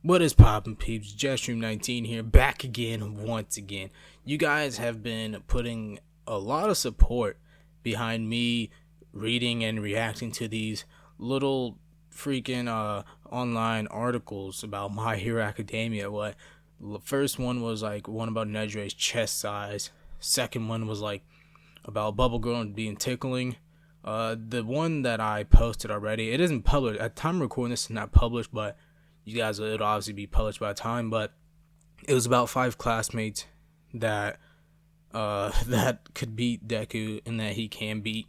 What is poppin' peeps? Jetstream19 here, back again, once again. You guys have been putting a lot of support behind me reading and reacting to these little freaking online articles about My Hero Academia. What the first one was like one about Nejire's chest size. Second one was like about Bubble Girl and being tickling. The one that I posted already, it isn't published. At time of recording this, it's not published, but you guys, it'll obviously be published by the time. But it was about 5 classmates that that could beat Deku and that he can beat.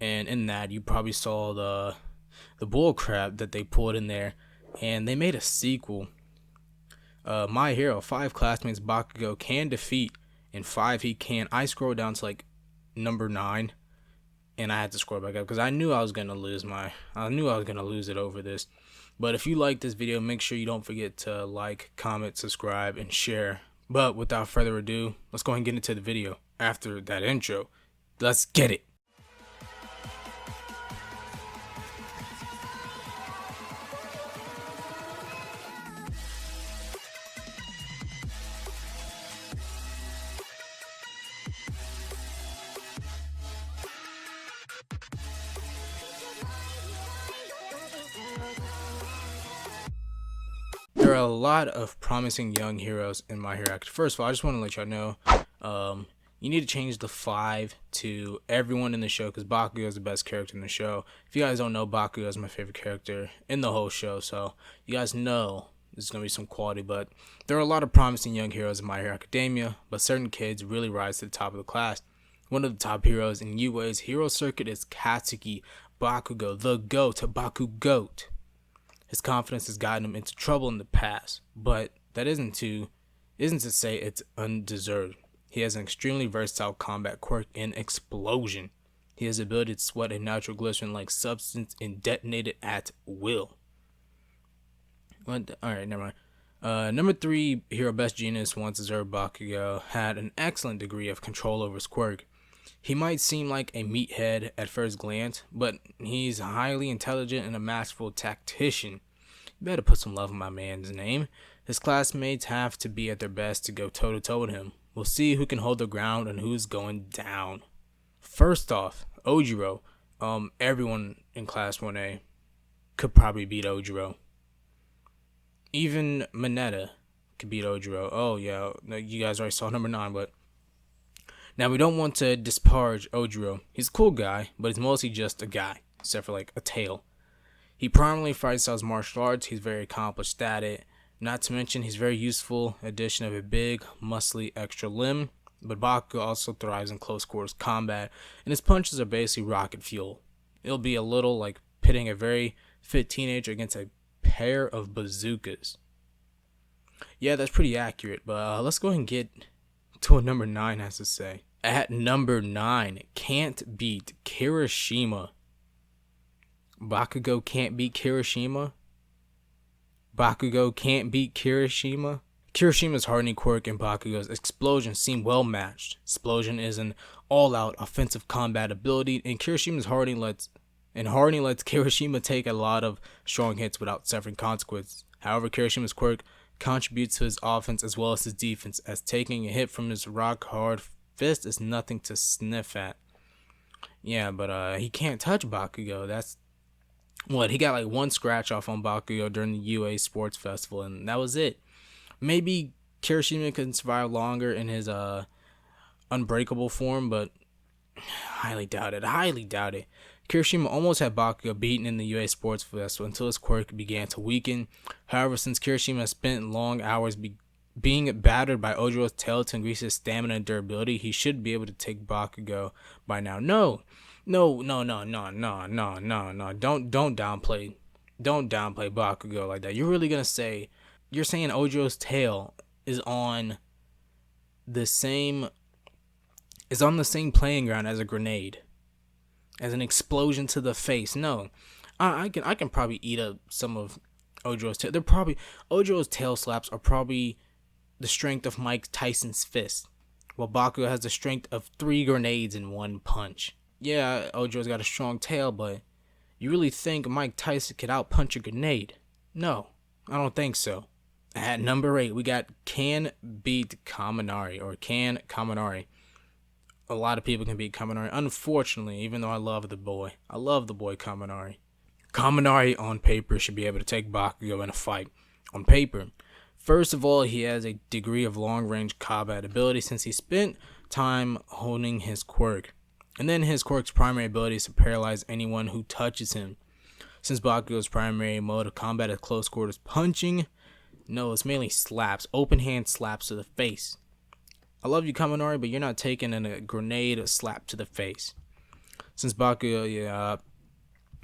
And in that, you probably saw the bull crap that they pulled in there, and they made a sequel. My Hero, 5 classmates Bakugo Can Defeat, and 5 He CANT. I scrolled down to like number 9, and I had to scroll back up because I knew I was gonna lose it over this. But if you like this video, make sure you don't forget to like, comment, subscribe, and share. But without further ado, let's go ahead and get into the video. After that intro, let's get it. There are a lot of promising young heroes in My Hero Academia. First of all, I just want to let y'all know, you need to change the 5 to everyone in the show, because Bakugo is the best character in the show. If you guys don't know, Bakugo is my favorite character in the whole show, so you guys know there's going to be some quality. But there are a lot of promising young heroes in My Hero Academia, but certain kids really rise to the top of the class. One of the top heroes in UA's hero circuit is Katsuki Bakugo, the GOAT, Bakugoat. His confidence has gotten him into trouble in the past, but that isn't to say it's undeserved. He has an extremely versatile combat quirk in Explosion. He has the ability to sweat a natural glycerin-like substance and detonate it at will. Alright, never mind. Number 3 hero best genius, once deserved Bakugo, had an excellent degree of control over his quirk. He might seem like a meathead at first glance, but he's highly intelligent and a masterful tactician. You better put some love in my man's name. His classmates have to be at their best to go toe-to-toe with him. We'll see who can hold the ground and who's going down. First off, Ojiro. Everyone in Class 1A could probably beat Ojiro. Even Mineta could beat Ojiro. Oh, yeah, you guys already saw number 9, but now, we don't want to disparage Ojiro. He's a cool guy, but he's mostly just a guy, except for like a tail. He primarily fights as martial arts. He's very accomplished at it. Not to mention, he's very useful addition of a big, muscly extra limb. But Bakugo also thrives in close quarters combat, and his punches are basically rocket fuel. It'll be a little like pitting a very fit teenager against a pair of bazookas. Yeah, that's pretty accurate, but let's go ahead and get to what number 9 has to say. At number 9, can't beat Kirishima. Bakugo can't beat Kirishima. Bakugo can't beat Kirishima. Kirishima's hardening quirk and Bakugo's explosion seem well matched. Explosion is an all-out offensive combat ability, and Kirishima's hardening lets Kirishima take a lot of strong hits without suffering consequences. However, Kirishima's quirk contributes to his offense as well as his defense, as taking a hit from his rock-hard fist is nothing to sniff at. Yeah, but he can't touch Bakugo. That's what, he got like 1 scratch off on Bakugo during the UA Sports Festival, and that was it. Maybe Kirishima can survive longer in his unbreakable form, but highly doubt it. Kirishima almost had Bakugo beaten in the UA Sports Festival until his quirk began to weaken. However, since Kirishima spent long hours being battered by Ojiro's tail to increase his stamina and durability, he should be able to take Bakugo by now. No. Don't downplay Bakugo like that. You're really gonna say, you're saying Ojiro's tail is on the same playing ground as a grenade, as an explosion to the face? No, I can probably eat up some of Ojiro's tail. Ojiro's tail slaps are probably the strength of Mike Tyson's fist, while Bakugo has the strength of 3 grenades in 1 punch. Yeah, Ojiro's got a strong tail, but you really think Mike Tyson could outpunch a grenade? No, I don't think so. At number 8, we got Can Beat Kaminari, or Can Kaminari. A lot of people can beat Kaminari, unfortunately, even though I love the boy. I love the boy Kaminari. Kaminari on paper should be able to take Bakugo in a fight. On paper, first of all, he has a degree of long-range combat ability since he spent time honing his quirk. And then his quirk's primary ability is to paralyze anyone who touches him. Since Bakugo's primary mode of combat is close quarters punching, no, it's mainly slaps, open hand slaps to the face. I love you, Kaminari, but you're not taking a grenade slap to the face. Since Bakugo,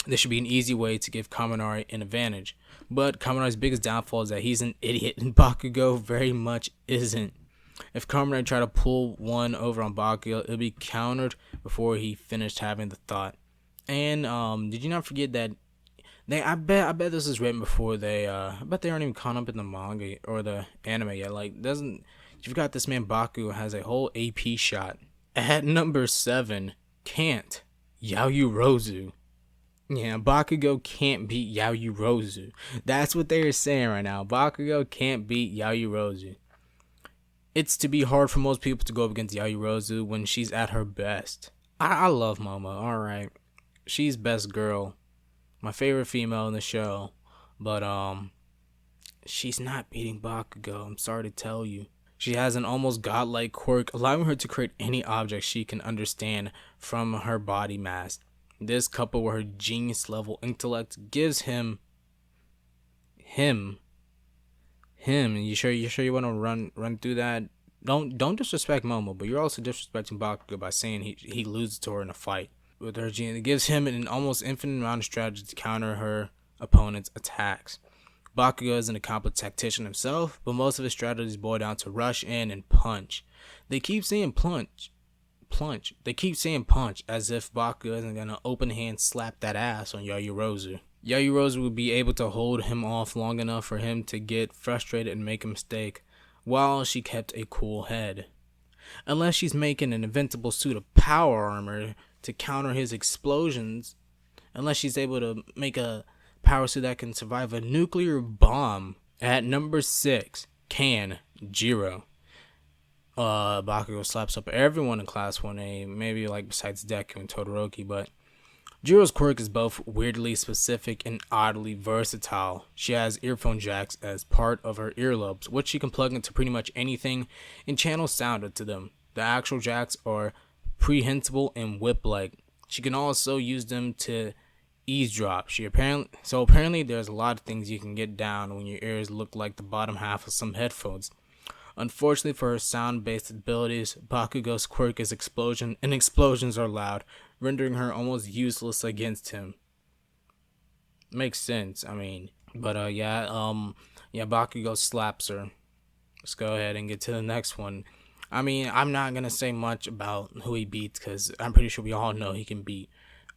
this should be an easy way to give Kaminari an advantage. But Kaminari's biggest downfall is that he's an idiot, and Bakugo very much isn't. If Kaminari tried to pull one over on Bakugo, it'll be countered before he finished having the thought. And did you not forget that I bet this is written before I bet they aren't even caught up in the manga or the anime yet. You forgot this man Bakugo has a whole AP shot. At number 7, Can't Yaoyorozu. Yeah, Bakugo can't beat Yaoyorozu. That's what they are saying right now. Bakugo can't beat Yaoyorozu. It's to be hard for most people to go up against Yaoyorozu when she's at her best. I love Momo, alright. She's best girl. My favorite female in the show. But, she's not beating Bakugo, I'm sorry to tell you. She has an almost godlike quirk, allowing her to create any object she can understand from her body mass. This, coupled with her genius level intellect, gives him. You sure you want to run through that? Don't disrespect Momo, but you're also disrespecting Bakugo by saying he loses to her in a fight. With her genius, it gives him an almost infinite amount of strategy to counter her opponent's attacks. Bakugo isn't a accomplished tactician himself, but most of his strategies boil down to rush in and punch. They keep saying punch. They keep saying punch as if Bakugo isn't gonna open hand slap that ass on Yaoyorozu. Yaoyorozu would be able to hold him off long enough for him to get frustrated and make a mistake, while she kept a cool head. Unless she's making an invincible suit of power armor to counter his explosions, unless she's able to make a power suit that can survive a nuclear bomb. At number 6, Can Jiro. Bakugo slaps up everyone in Class 1A, maybe besides Deku and Todoroki, but Jiro's quirk is both weirdly specific and oddly versatile. She has earphone jacks as part of her earlobes, which she can plug into pretty much anything and channel sound into them. The actual jacks are prehensile and whip-like. She can also use them to eavesdrop. Apparently there's a lot of things you can get down when your ears look like the bottom half of some headphones. Unfortunately for her sound-based abilities, Bakugo's quirk is explosion, and explosions are loud, rendering her almost useless against him. Makes sense, Bakugo slaps her. Let's go ahead and get to the next one. I'm not gonna say much about who he beats because I'm pretty sure we all know he can beat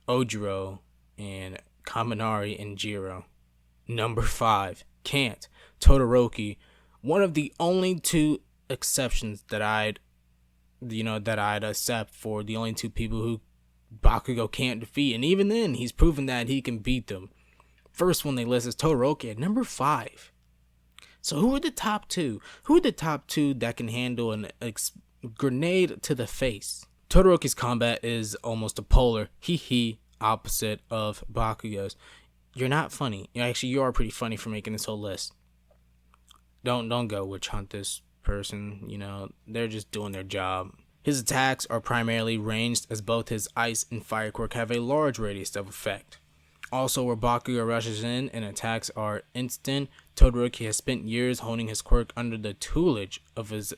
Ojiro and Kaminari and Jiro. Number 5, Can't Todoroki. One of the only two exceptions that I'd accept for the only two people who Bakugo can't defeat, and even then, he's proven that he can beat them. First one they list is Todoroki at number 5. So who are the top two? Who are the top two that can handle a grenade to the face? Todoroki's combat is almost a polar opposite of Bakugo's. You're not funny. Actually, you are pretty funny for making this whole list. Don't go witch hunt this person. They're just doing their job. His attacks are primarily ranged, as both his ice and fire quirk have a large radius of effect. Also, where Bakugo rushes in and attacks are instant, Todoroki has spent years honing his quirk under the tutelage of his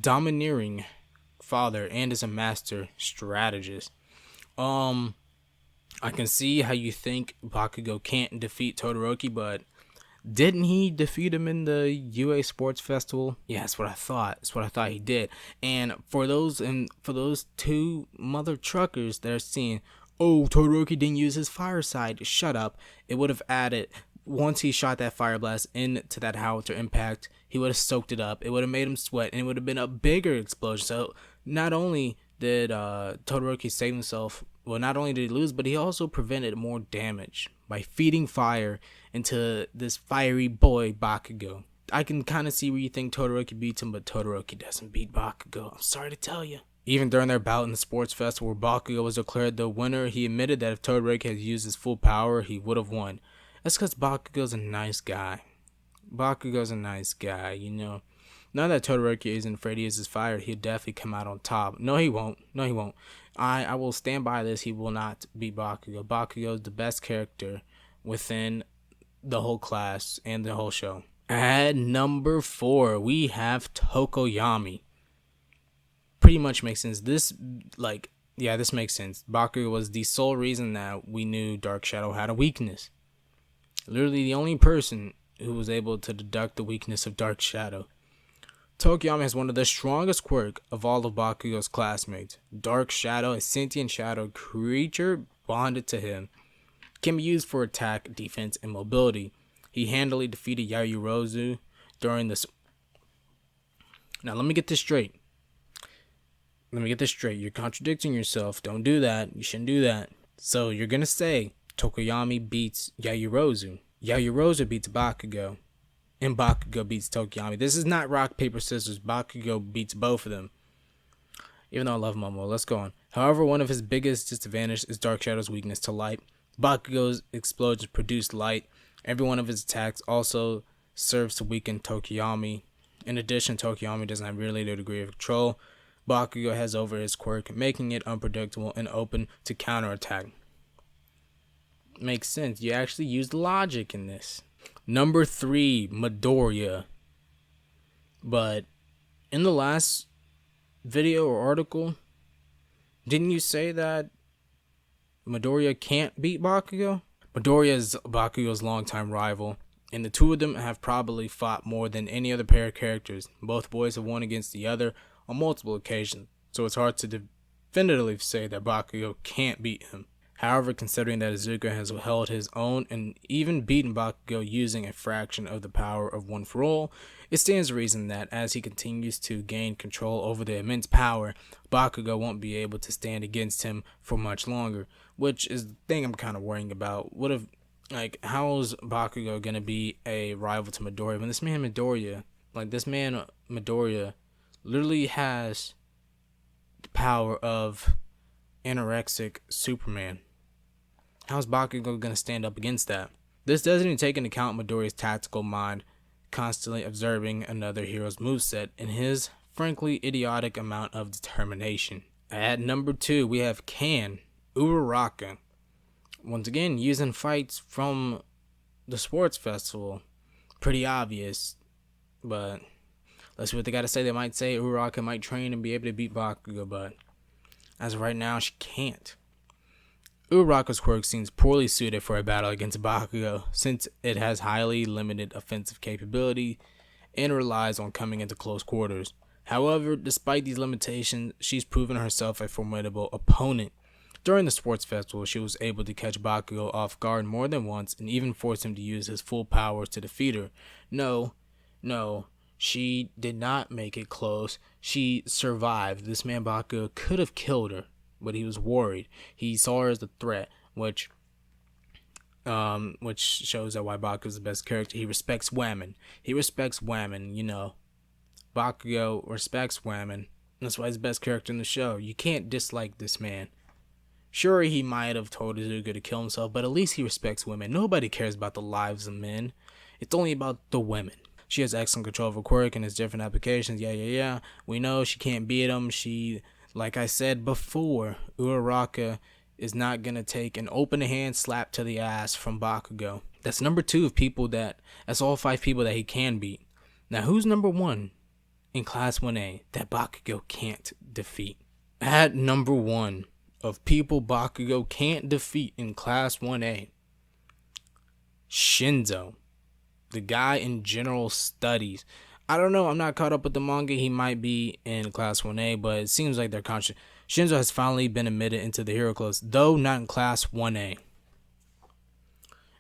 domineering father, and is a master strategist. I can see how you think Bakugo can't defeat Todoroki, but didn't he defeat him in the UA Sports Festival? Yeah, that's what I thought. That's what I thought he did. And for those two mother truckers that are seeing, oh, Todoroki didn't use his fire side, shut up. It would have added, once he shot that fire blast into that howitzer impact, he would have soaked it up. It would have made him sweat, and it would have been a bigger explosion. So not only did Todoroki save himself. Well, not only did he lose, but he also prevented more damage by feeding fire into this fiery boy Bakugo. I can kind of see where you think Todoroki beats him, but Todoroki doesn't beat Bakugo. I'm sorry to tell you. Even during their bout in the sports festival where Bakugo was declared the winner, he admitted that if Todoroki had used his full power, he would have won. That's because Bakugo's a nice guy. Bakugo's a nice guy, you know. Now that Todoroki isn't afraid he is fired, he'll definitely come out on top. No, he won't. No, he won't. I will stand by this. He will not beat Bakugo. Bakugo is the best character within the whole class and the whole show. At number 4, we have Tokoyami. Pretty much makes sense. This makes sense. Bakugo was the sole reason that we knew Dark Shadow had a weakness. Literally the only person who was able to deduct the weakness of Dark Shadow. Tokoyami has one of the strongest quirks of all of Bakugo's classmates. Dark Shadow, a sentient shadow creature bonded to him, can be used for attack, defense, and mobility. He handily defeated Yaoyorozu during this. Now, let me get this straight. You're contradicting yourself. Don't do that. You shouldn't do that. So, you're going to say Tokoyami beats Yaoyorozu. Yaoyorozu beats Bakugo. And Bakugo beats Tokoyami. This is not rock, paper, scissors. Bakugo beats both of them. Even though I love Momo. Let's go on. However, one of his biggest disadvantages is Dark Shadow's weakness to light. Bakugo's explosions produce light. Every one of his attacks also serves to weaken Tokoyami. In addition, Tokoyami doesn't have really the degree of control Bakugo has over his quirk, making it unpredictable and open to counterattack. Makes sense. You actually used logic in this. Number 3, Midoriya. But in the last video or article, didn't you say that Midoriya can't beat Bakugo? Midoriya is Bakugo's longtime rival, and the two of them have probably fought more than any other pair of characters. Both boys have won against the other on multiple occasions, so it's hard to definitively say that Bakugo can't beat him. However, considering that Izuku has held his own and even beaten Bakugo using a fraction of the power of One for All, it stands to reason that as he continues to gain control over the immense power, Bakugo won't be able to stand against him for much longer, which is the thing I'm kind of worrying about. How is Bakugo going to be a rival to Midoriya when this man Midoriya literally has the power of anorexic Superman? How's Bakugo going to stand up against that? This doesn't even take into account Midoriya's tactical mind, constantly observing another hero's moveset, and his frankly idiotic amount of determination. At number 2, we have Can, Uraraka. Once again, using fights from the sports festival. Pretty obvious, but let's see what they got to say. They might say Uraraka might train and be able to beat Bakugo, but as of right now, she can't. Uraraka's quirk seems poorly suited for a battle against Bakugo, since it has highly limited offensive capability and relies on coming into close quarters. However, despite these limitations, she's proven herself a formidable opponent. During the sports festival, she was able to catch Bakugo off guard more than once and even force him to use his full powers to defeat her. No, she did not make it close. She survived. This man Bakugo could have killed her, but he was worried. He saw her as a threat, which shows that why Bakugo is the best character. He respects women. Bakugo respects women. That's why he's the best character in the show. You can't dislike this man. Sure, he might have told Izuku to kill himself, but at least he respects women. Nobody cares about the lives of men. It's only about the women. She has excellent control of her quirk and its different applications. Yeah. We know she can't beat him. Like I said before, Uraraka is not going to take an open hand slap to the ass from Bakugo. That's number 2 of people that's all 5 people that he can beat. Now, who's number 1 in Class 1A that Bakugo can't defeat? At number 1 of people Bakugo can't defeat in Class 1A, Shinzo, the guy in general studies. I don't know. I'm not caught up with the manga. He might be in Class 1A, but it seems like they're conscious. Shinzo has finally been admitted into the hero class, though not in Class 1A.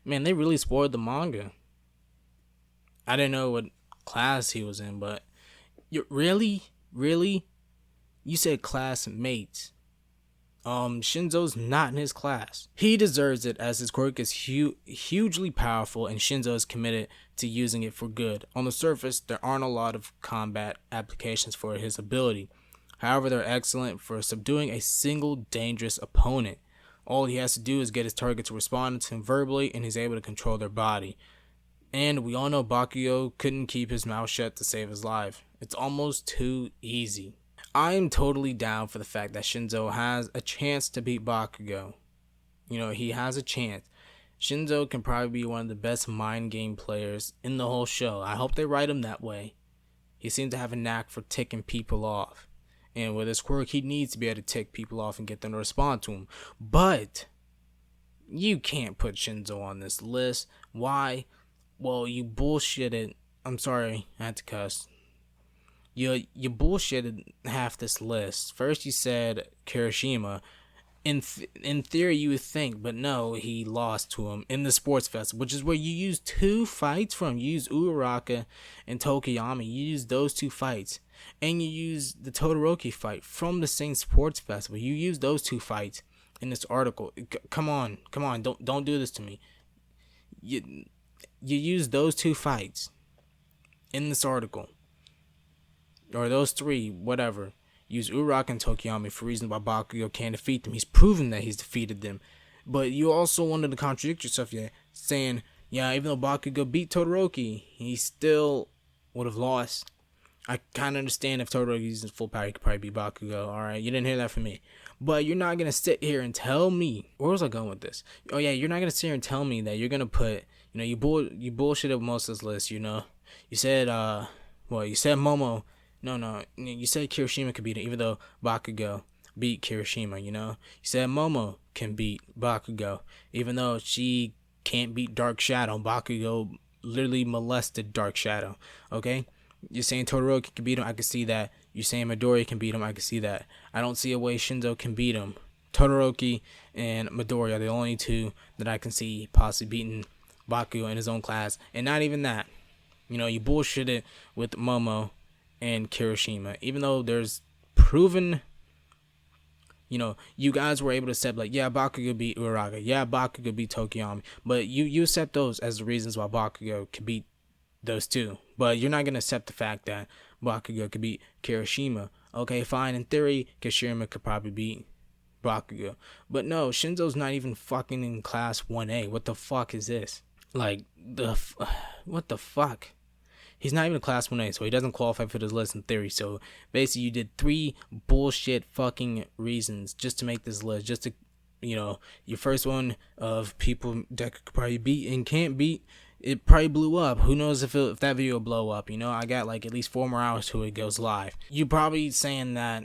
Man, they really spoiled the manga. I didn't know what class he was in, but really? You said classmates. Shinzo's not in his class. He deserves it as his quirk is hugely powerful and Shinzo is committed to using it for good. On the surface, there aren't a lot of combat applications for his ability. However, they're excellent for subduing a single dangerous opponent. All he has to do is get his target to respond to him verbally and he's able to control their body. And we all know Bakugo couldn't keep his mouth shut to save his life. It's almost too easy. I am totally down for the fact that Shinzo has a chance to beat Bakugo. He has a chance. Shinzo can probably be one of the best mind game players in the whole show. I hope they write him that way. He seems to have a knack for ticking people off. And with his quirk, he needs to be able to tick people off and get them to respond to him. But you can't put Shinzo on this list. Why? Well, you bullshitted. I'm sorry, I had to cuss. You bullshitted half this list. First you said Kirishima. In theory you would think, but no, he lost to him in the sports festival, which is where you use 2 fights from. You use Uraraka and Tokiyami. You use those 2 fights. And you use the Todoroki fight from the same sports festival. You use those 2 fights in this article. Come on, don't do this to me. You use those 2 fights in this article. Or those 3, whatever. Use Uraraka and Tokiyami for reasons why Bakugo can't defeat them. He's proven that he's defeated them. But you also wanted to contradict yourself, saying, even though Bakugo beat Todoroki, he still would have lost. I kind of understand if Todoroki uses full power, he could probably beat Bakugo. Alright, you didn't hear that from me. But you're not going to sit here and tell me. Where was I going with this? Oh yeah, you're not going to sit here and tell me that you're going to put, you bullshitted most of this list, You said, you said Momo. No, you said Kirishima could beat it, even though Bakugo beat Kirishima, You said Momo can beat Bakugo, even though she can't beat Dark Shadow. Bakugo literally molested Dark Shadow, okay? You're saying Todoroki can beat him, I can see that. You're saying Midori can beat him, I can see that. I don't see a way Shinzo can beat him. Todoroki and Midori are the only 2 that I can see possibly beating Bakugo in his own class. And not even that. You bullshitted with Momo and Kirishima, even though there's proven, you guys were able to accept, Bakugo beat Uraraka, Bakugo beat Tokiyami, but you accept those as the reasons why Bakugo could beat those 2, but you're not going to accept the fact that Bakugo could beat Kirishima. Okay, fine, in theory, Kirishima could probably beat Bakugo, but no, Shinzo's not even fucking in class 1A. What the fuck is this? What the fuck? He's not even a class 1A, so he doesn't qualify for this list in theory. So basically you did 3 bullshit fucking reasons just to make this list. Just to, your first one of people Deku could probably beat and can't beat. It probably blew up. Who knows if that video will blow up. I got at least 4 more hours till it goes live. You probably saying that,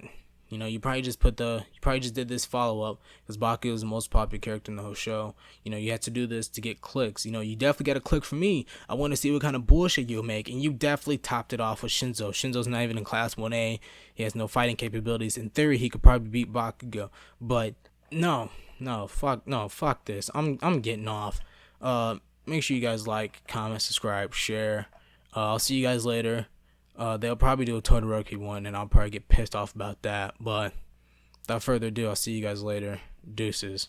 you probably just did this follow-up because Bakugo is the most popular character in the whole show. You had to do this to get clicks. You definitely got a click from me. I want to see what kind of bullshit you'll make, and you definitely topped it off with Shinzo. Shinzo's not even in class 1A. He has no fighting capabilities. In theory, he could probably beat Bakugo, but fuck this. I'm getting off. Make sure you guys like, comment, subscribe, share. I'll see you guys later. They'll probably do a Todoroki one, and I'll probably get pissed off about that. But without further ado, I'll see you guys later. Deuces.